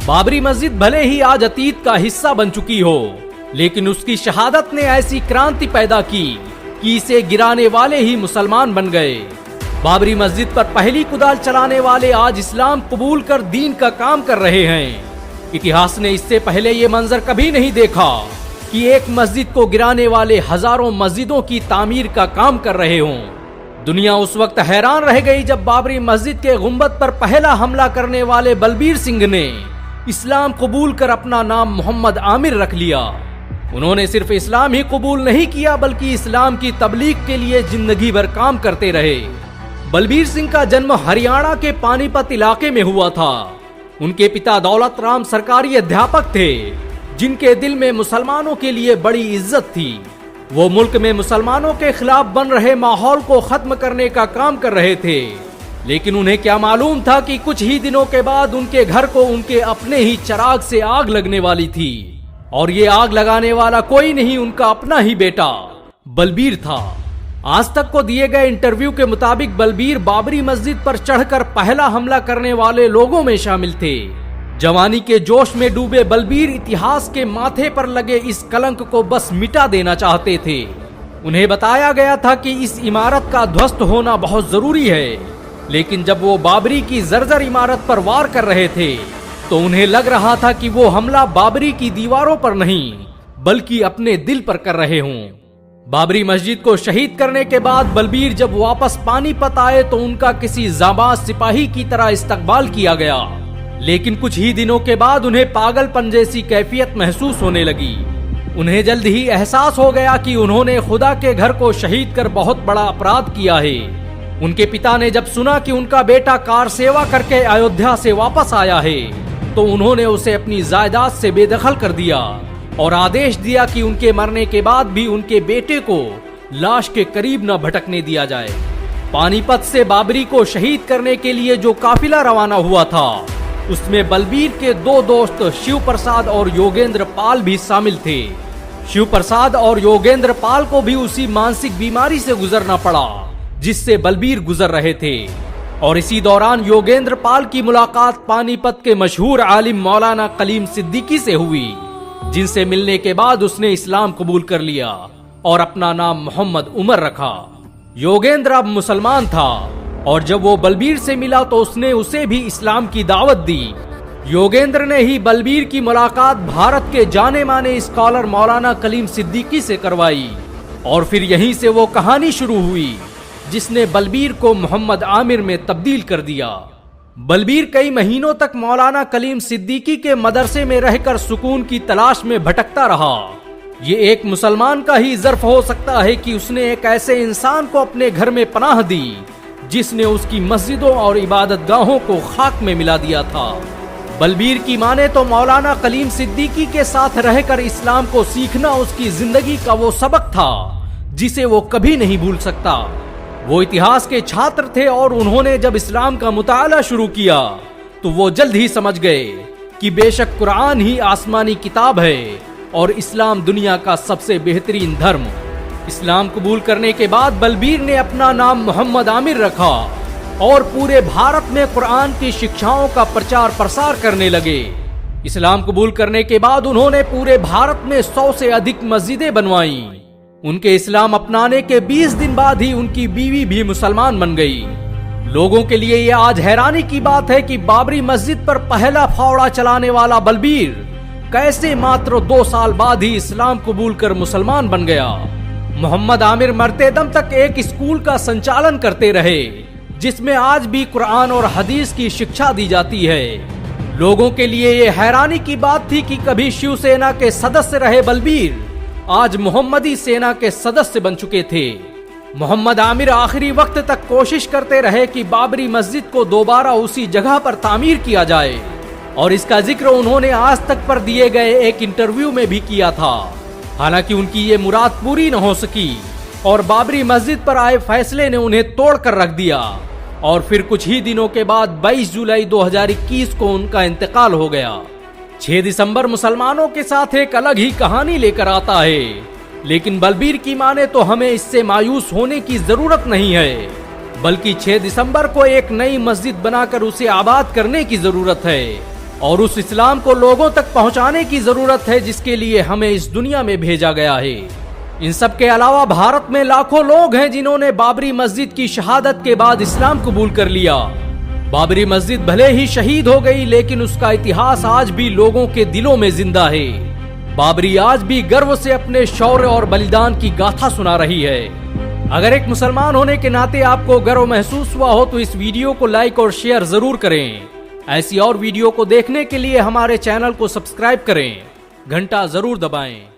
बाबरी मस्जिद भले ही आज अतीत का हिस्सा बन चुकी हो, लेकिन उसकी शहादत ने ऐसी क्रांति पैदा की कि इसे गिराने वाले ही मुसलमान बन गए। बाबरी मस्जिद पर पहली कुदाल चलाने वाले आज इस्लाम कबूल कर दीन का काम कर रहे हैं। इतिहास ने इससे पहले ये मंजर कभी नहीं देखा कि एक मस्जिद को गिराने वाले हजारों मस्जिदों की तामीर का काम कर रहे हों। दुनिया उस वक्त हैरान रह गई जब बाबरी मस्जिद के गुंबद पर पहला हमला करने वाले बलबीर सिंह ने इस्लाम कबूल कर अपना नाम मोहम्मद आमिर रख लिया। उन्होंने सिर्फ इस्लाम ही कबूल नहीं किया बल्कि इस्लाम की तबलीग के लिए जिंदगी भर काम करते रहे। बलबीर सिंह का जन्म हरियाणा के पानीपत इलाके में हुआ था। उनके पिता दौलत राम सरकारी अध्यापक थे, जिनके दिल में मुसलमानों के लिए बड़ी इज्जत थी। वो मुल्क में मुसलमानों के खिलाफ बन रहे माहौल को खत्म करने का काम कर रहे थे, लेकिन उन्हें क्या मालूम था कि कुछ ही दिनों के बाद उनके घर को उनके अपने ही चिराग से आग लगने वाली थी। और ये आग लगाने वाला कोई नहीं, उनका अपना ही बेटा बलबीर था। आज तक को दिए गए इंटरव्यू के मुताबिक बलबीर बाबरी मस्जिद पर चढ़कर पहला हमला करने वाले लोगों में शामिल थे। जवानी के जोश में डूबे बलबीर इतिहास के माथे पर लगे इस कलंक को बस मिटा देना चाहते थे। उन्हें बताया गया था कि इस इमारत का ध्वस्त होना बहुत जरूरी है, लेकिन जब वो बाबरी की जर्जर इमारत पर वार कर रहे थे तो उन्हें लग रहा था कि वो हमला बाबरी की दीवारों पर नहीं बल्कि अपने दिल पर कर रहे हों। बाबरी मस्जिद को शहीद करने के बाद बलबीर जब वापस पानीपत आए तो उनका किसी जाबाज सिपाही की तरह इस्तकबाल किया गया, लेकिन कुछ ही दिनों के बाद उन्हें पागलपन जैसी कैफियत महसूस होने लगी। उन्हें जल्द ही एहसास हो गया कि उन्होंने खुदा के घर को शहीद कर बहुत बड़ा अपराध किया है। उनके पिता ने जब सुना कि उनका बेटा कार सेवा करके अयोध्या से वापस आया है तो उन्होंने उसे अपनी जायदाद से बेदखल कर दिया और आदेश दिया कि उनके मरने के बाद भी उनके बेटे को लाश के करीब न भटकने दिया जाए। पानीपत से बाबरी को शहीद करने के लिए जो काफिला रवाना हुआ था उसमें बलबीर के दो दोस्त शिव प्रसाद और योगेंद्र पाल भी शामिल थे। शिव प्रसाद और योगेंद्र पाल को भी उसी मानसिक बीमारी से गुजरना पड़ा जिससे बलबीर गुजर रहे थे। और इसी दौरान योगेंद्र पाल की मुलाकात पानीपत के मशहूर आलिम मौलाना कलीम सिद्दीकी से हुई, जिनसे मिलने के बाद उसने इस्लाम कबूल कर लिया और अपना नाम मोहम्मद उमर रखा। योगेंद्र अब मुसलमान था और जब वो बलबीर से मिला तो उसने उसे भी इस्लाम की दावत दी। योगेंद्र ने ही बलबीर की मुलाकात भारत के जाने माने स्कॉलर मौलाना कलीम सिद्दीकी से करवाई और फिर यहीं से वो कहानी शुरू हुई जिसने बलबीर को मोहम्मद आमिर में तब्दील कर दिया। बलबीर कई महीनों तक मौलाना कलीम सिद्दीकी के मदरसे में रहकर सुकून की तलाश में भटकता रहा। ये एक मुसलमान का ही ज़र्फ हो सकता है कि उसने एक ऐसे इंसान को अपने घर में पनाह दी जिसने उसकी मस्जिदों और इबादत गाहों को खाक में मिला दिया था। बलबीर की माने तो मौलाना कलीम सिद्दीकी के साथ रहकर इस्लाम को सीखना उसकी जिंदगी का वो सबक था जिसे वो कभी नहीं भूल सकता। वो इतिहास के छात्र थे और उन्होंने जब इस्लाम का मुताला शुरू किया तो वो जल्द ही समझ गए कि बेशक कुरान ही आसमानी किताब है और इस्लाम दुनिया का सबसे बेहतरीन धर्म। इस्लाम कबूल करने के बाद बलबीर ने अपना नाम मोहम्मद आमिर रखा और पूरे भारत में कुरान की शिक्षाओं का प्रचार प्रसार करने लगे। इस्लाम कबूल करने के बाद उन्होंने पूरे भारत में 100 से अधिक मस्जिदें बनवाई। उनके इस्लाम अपनाने के 20 दिन बाद ही उनकी बीवी भी मुसलमान बन गई। लोगों के लिए यह आज हैरानी की बात है कि बाबरी मस्जिद पर पहला फावड़ा चलाने वाला बलबीर कैसे मात्र 2 साल बाद ही इस्लाम कबूल कर मुसलमान बन गया। मोहम्मद आमिर मरते दम तक एक स्कूल का संचालन करते रहे जिसमें आज भी कुरान और हदीस की शिक्षा दी जाती है। लोगों के लिए ये हैरानी की बात थी कि कभी शिवसेना के सदस्य रहे बलबीर आज मोहम्मदी सेना के सदस्य बन चुके थे। मोहम्मद आमिर आखिरी वक्त तक कोशिश करते रहे कि बाबरी मस्जिद को दोबारा उसी जगह पर तामीर किया जाए और इसका जिक्र उन्होंने आज तक पर दिए गए एक इंटरव्यू में भी किया था। हालांकि उनकी ये मुराद पूरी न हो सकी और बाबरी मस्जिद पर आए फैसले ने उन्हें तोड़ कर रख दिया और फिर कुछ ही दिनों के बाद 22 जुलाई 2021 को उनका इंतकाल हो गया। 6 दिसंबर मुसलमानों के साथ एक अलग ही कहानी लेकर आता है, लेकिन बलबीर की माने तो हमें इससे मायूस होने की जरूरत नहीं है, बल्कि 6 दिसंबर को एक नई मस्जिद बनाकर उसे आबाद करने की जरूरत है और उस इस्लाम को लोगों तक पहुंचाने की जरूरत है जिसके लिए हमें इस दुनिया में भेजा गया है। इन सब के अलावा भारत में लाखों लोग हैं जिन्होंने बाबरी मस्जिद की शहादत के बाद इस्लाम कबूल कर लिया। बाबरी मस्जिद भले ही शहीद हो गई, लेकिन उसका इतिहास आज भी लोगों के दिलों में जिंदा है। बाबरी आज भी गर्व से अपने शौर्य और बलिदान की गाथा सुना रही है। अगर एक मुसलमान होने के नाते आपको गर्व महसूस हुआ हो तो इस वीडियो को लाइक और शेयर जरूर करें। ऐसी और वीडियो को देखने के लिए हमारे चैनल को सब्सक्राइब करें, घंटा जरूर दबाएं।